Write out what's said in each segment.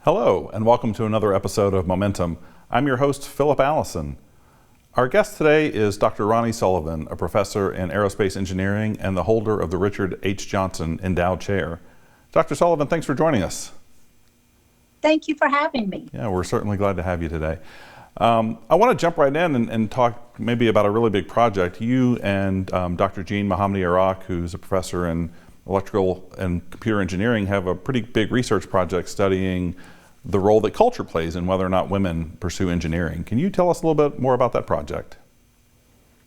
Hello, and welcome to another episode of Momentum. I'm your host, Philip Allison. Our guest today is Dr. Rani Sullivan, a professor in aerospace engineering and the holder of the Richard H. Johnson Endowed Chair. Dr. Sullivan, thanks for joining us. Thank you for having me. Yeah, we're certainly glad to have you today. I want to jump right in and talk maybe about a really big project. You and Dr. Jean Mohammadi Iraq, who's a professor in electrical and computer engineering, have a pretty big research project studying the role that culture plays in whether or not women pursue engineering. Can you tell us a little bit more about that project?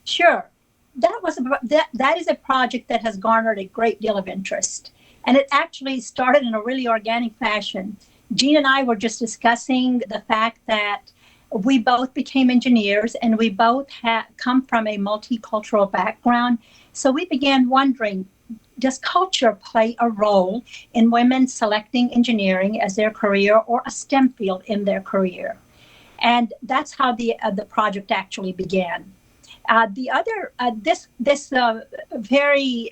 Sure. That is a project that has garnered a great deal of interest. And it actually started in a really organic fashion. Jean and I were just discussing the fact that we both became engineers and we both come from a multicultural background. So we began wondering, does culture play a role in women selecting engineering as their career or a STEM field in their career? And that's how the project actually began. This very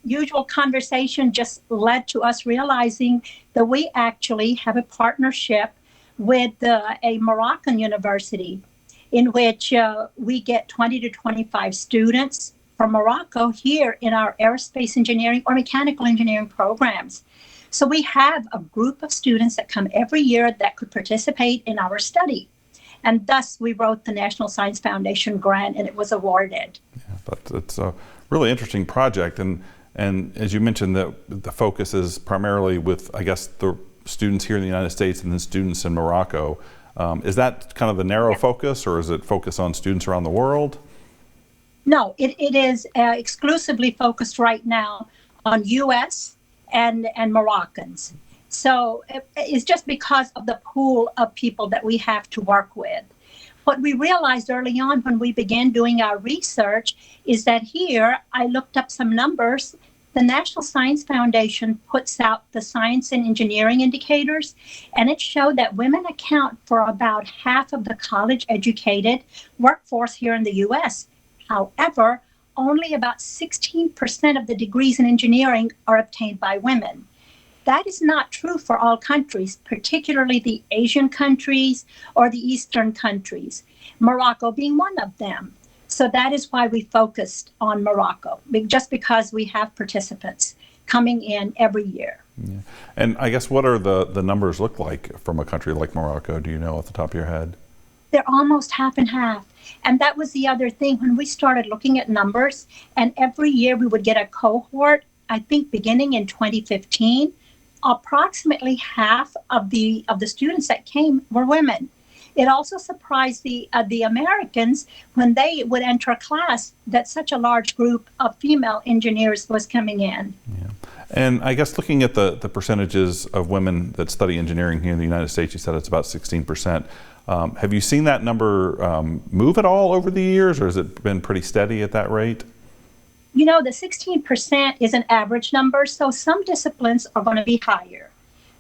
usual conversation just led to us realizing that we actually have a partnership with a Moroccan university in which we get 20 to 25 students from Morocco here in our aerospace engineering or mechanical engineering programs. So we have a group of students that come every year that could participate in our study. And thus we wrote the National Science Foundation grant and it was awarded. Yeah, but it's a really interesting project. And as you mentioned, the focus is primarily with, I guess, the students here in the United States and then students in Morocco. Is that kind of the narrow focus, or is it focused on students around the world? No, it is exclusively focused right now on U.S. and Moroccans. So it's just because of the pool of people that we have to work with. What we realized early on when we began doing our research is that here, I looked up some numbers. The National Science Foundation puts out the science and engineering indicators, and it showed that women account for about half of the college-educated workforce here in the U.S. However, only about 16% of the degrees in engineering are obtained by women. That is not true for all countries, particularly the Asian countries or the Eastern countries, Morocco being one of them. So that is why we focused on Morocco, just because we have participants coming in every year. Yeah. And I guess what are the numbers look like from a country like Morocco? Do you know off the top of your head? They're almost half and half. And that was the other thing when we started looking at numbers, and every year we would get a cohort, I think beginning in 2015, approximately half of the students that came were women. It also surprised the Americans when they would enter a class that such a large group of female engineers was coming in. Yeah. And I guess looking at the percentages of women that study engineering here in the United States, you said it's about 16%. Have you seen that number move at all over the years, or has it been pretty steady at that rate? You know, the 16% is an average number, so some disciplines are going to be higher.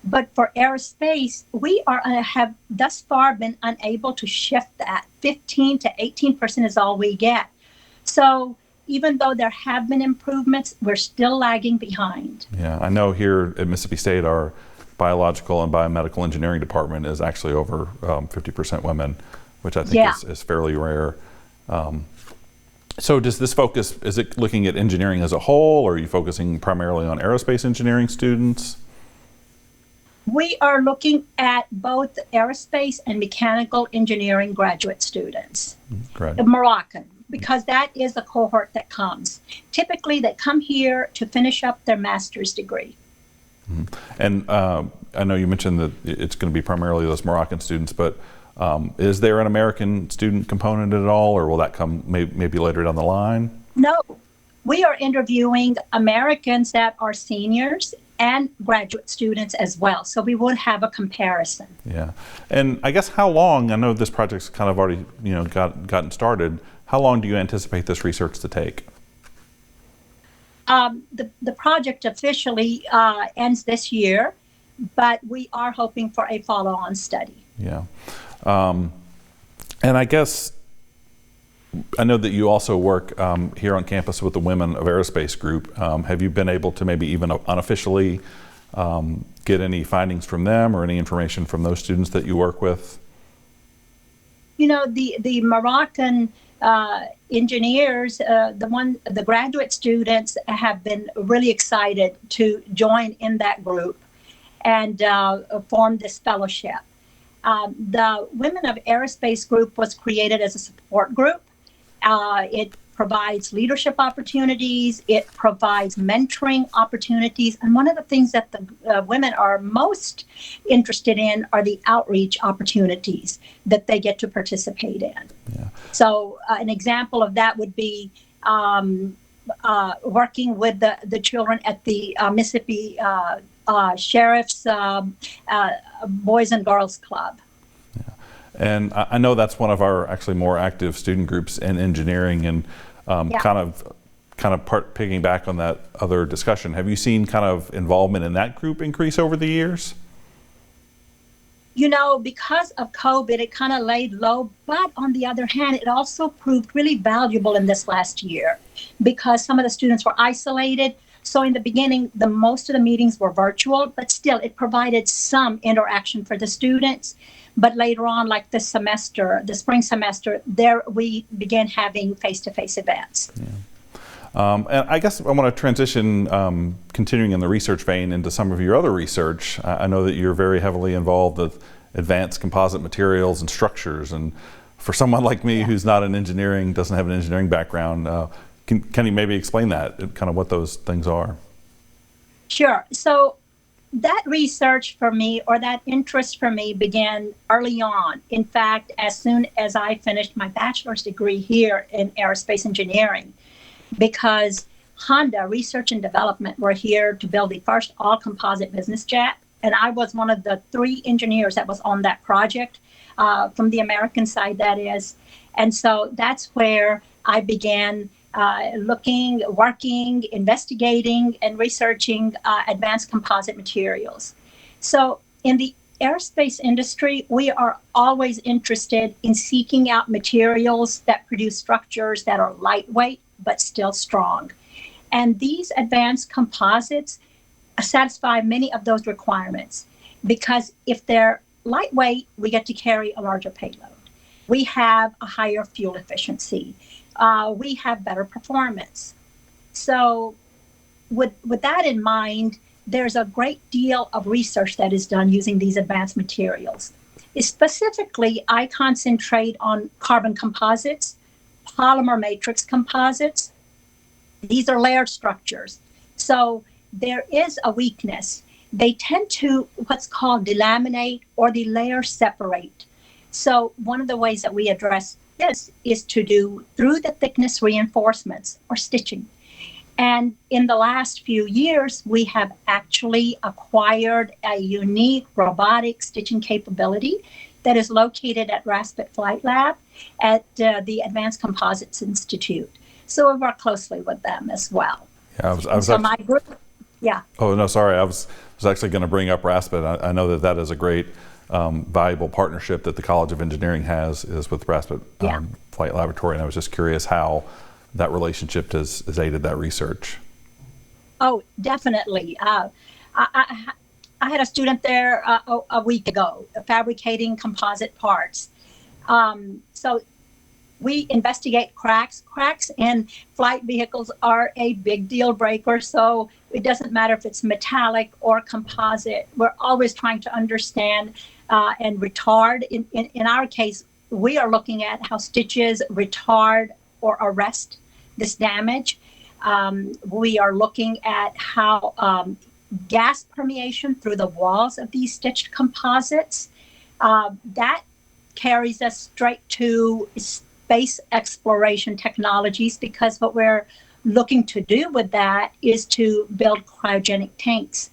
But for aerospace, we have thus far been unable to shift that. 15 to 18% is all we get. So even though there have been improvements, we're still lagging behind. Yeah, I know here at Mississippi State, our biological and biomedical engineering department is actually over 50% women, which I think is fairly rare. So does this focus, is it looking at engineering as a whole, or are you focusing primarily on aerospace engineering students? We are looking at both aerospace and mechanical engineering graduate students, Moroccan, because that is the cohort that comes. Typically, they come here to finish up their master's degree. Mm-hmm. And I know you mentioned that it's going to be primarily those Moroccan students, but is there an American student component at all, or will that come maybe later down the line? No, we are interviewing Americans that are seniors and graduate students as well. So we would have a comparison. Yeah. And I guess how long, I know this project's kind of already gotten started, how long do you anticipate this research to take? The project officially ends this year, but we are hoping for a follow-on study. Yeah. And I guess, I know that you also work here on campus with the Women of Aerospace group. Have you been able to maybe even unofficially get any findings from them or any information from those students that you work with? You know, the Moroccan engineers, the graduate students have been really excited to join in that group and form this fellowship. The Women of Aerospace group was created as a support group. It provides leadership opportunities, it provides mentoring opportunities, and one of the things that the women are most interested in are the outreach opportunities that they get to participate in. Yeah. So an example of that would be working with the children at the Mississippi Sheriff's Boys and Girls Club. And I know that's one of our actually more active student groups in engineering, and kind of picking back on that other discussion. Have you seen kind of involvement in that group increase over the years? You know, because of COVID, it kind of laid low, but on the other hand, it also proved really valuable in this last year because some of the students were isolated. So in the beginning, most of the meetings were virtual, but still it provided some interaction for the students. But later on, like this semester, the spring semester, there we began having face-to-face events. Yeah. And I guess I want to transition, continuing in the research vein, into some of your other research. I know that you're very heavily involved with advanced composite materials and structures. And for someone like me who's not in engineering, doesn't have an engineering background, can you maybe explain that, kind of what those things are? Sure. So that research for me, or that interest for me, began early on. In fact, as soon as I finished my bachelor's degree here in aerospace engineering, because Honda Research and Development were here to build the first all-composite business jet. And I was one of the 3 engineers that was on that project, from the American side, that is. And so that's where I began looking, working, investigating, and researching advanced composite materials. So in the aerospace industry, we are always interested in seeking out materials that produce structures that are lightweight but still strong. And these advanced composites satisfy many of those requirements because if they're lightweight, we get to carry a larger payload. We have a higher fuel efficiency. We have better performance. So with that in mind, there's a great deal of research that is done using these advanced materials. Specifically, I concentrate on carbon composites, polymer matrix composites. These are layered structures. So there is a weakness. They tend to what's called delaminate, or the layers separate. So one of the ways that we address this is to do through the thickness reinforcements, or stitching. And in the last few years, we have actually acquired a unique robotic stitching capability that is located at Raspet Flight Lab at the Advanced Composites Institute. So we work closely with them as well. Yeah, I was so my group, yeah. Oh, no, sorry. I was actually going to bring up Raspet. I know that is a great, valuable partnership that the College of Engineering has is with Raspet Flight Laboratory. And I was just curious how that relationship has aided that research. Oh, definitely. I had a student there a week ago fabricating composite parts. So we investigate cracks. Cracks in flight vehicles are a big deal breaker. So it doesn't matter if it's metallic or composite. We're always trying to understand and retard. In our case, we are looking at how stitches retard or arrest this damage. We are looking at how gas permeation through the walls of these stitched composites, that carries us straight to space exploration technologies, because what we're looking to do with that is to build cryogenic tanks.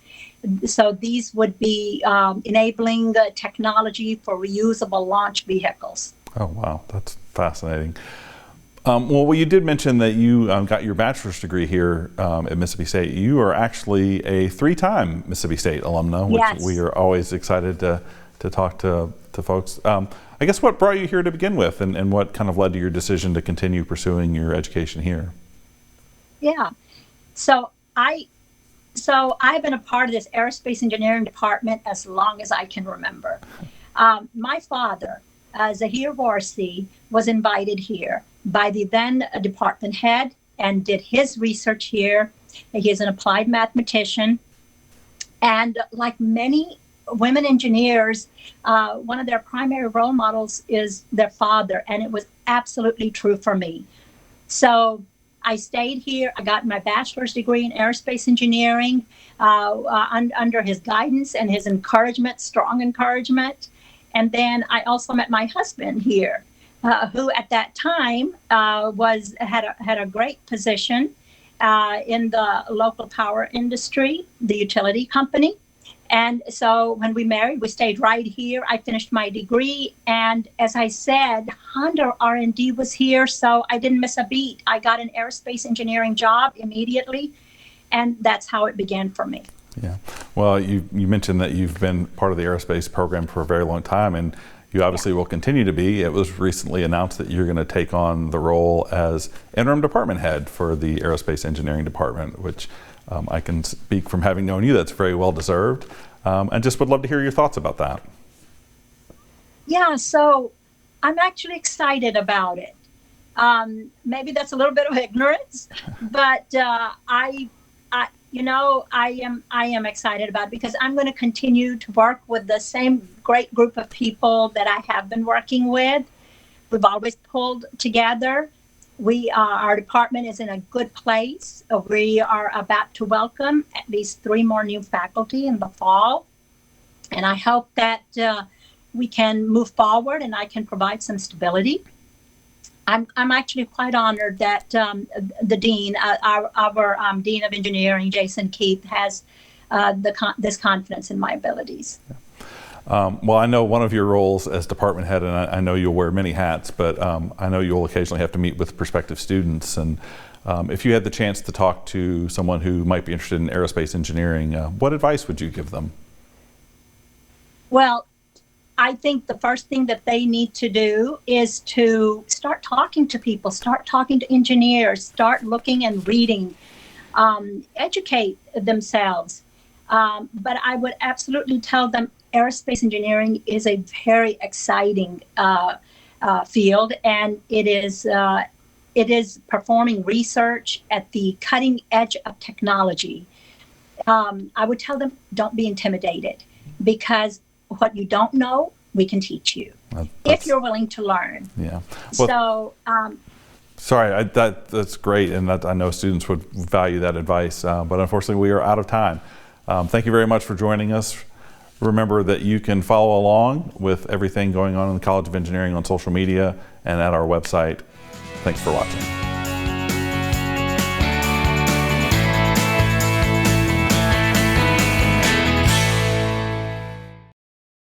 So these would be enabling the technology for reusable launch vehicles. Oh, wow. That's fascinating. Well, you did mention that you got your bachelor's degree here at Mississippi State. You are actually a 3-time Mississippi State alumna, which we are always excited to talk to folks. I guess what brought you here to begin with, and what kind of led to your decision to continue pursuing your education here? Yeah. So I So I've been a part of this aerospace engineering department as long as I can remember. My father, Zahir Warsi, was invited here by the then department head and did his research here. He is an applied mathematician. And like many women engineers, one of their primary role models is their father. And it was absolutely true for me. So I stayed here. I got my bachelor's degree in aerospace engineering under his guidance and his encouragement, strong encouragement. And then I also met my husband here, who at that time had a great position in the local power industry, the utility company. And so when we married, we stayed right here. I finished my degree. And as I said, Honda R&D was here, so I didn't miss a beat. I got an aerospace engineering job immediately, and that's how it began for me. Yeah. Well, you mentioned that you've been part of the aerospace program for a very long time, and you obviously will continue to be. It was recently announced that you're going to take on the role as interim department head for the aerospace engineering department, which I can speak from having known you, that's very well deserved. And just would love to hear your thoughts about that. Yeah, so I'm actually excited about it. Maybe that's a little bit of ignorance, but I am excited about it because I'm going to continue to work with the same great group of people that I have been working with. We've always pulled together. Our department is in a good place. We are about to welcome at least 3 more new faculty in the fall. And I hope that we can move forward and I can provide some stability. I'm actually quite honored that the dean, our dean of engineering, Jason Keith, has this confidence in my abilities. Yeah. Well, I know one of your roles as department head, and I know you'll wear many hats, but I know you'll occasionally have to meet with prospective students. And if you had the chance to talk to someone who might be interested in aerospace engineering, what advice would you give them? Well, I think the first thing that they need to do is to start talking to people, start talking to engineers, start looking and reading, educate themselves. But I would absolutely tell them aerospace engineering is a very exciting field, and it is performing research at the cutting edge of technology. I would tell them, don't be intimidated, because what you don't know, we can teach you if you're willing to learn. Yeah. Well, so. Sorry, that's great, and I know students would value that advice, but unfortunately we are out of time. Thank you very much for joining us. Remember that you can follow along with everything going on in the College of Engineering on social media and at our website. Thanks for watching.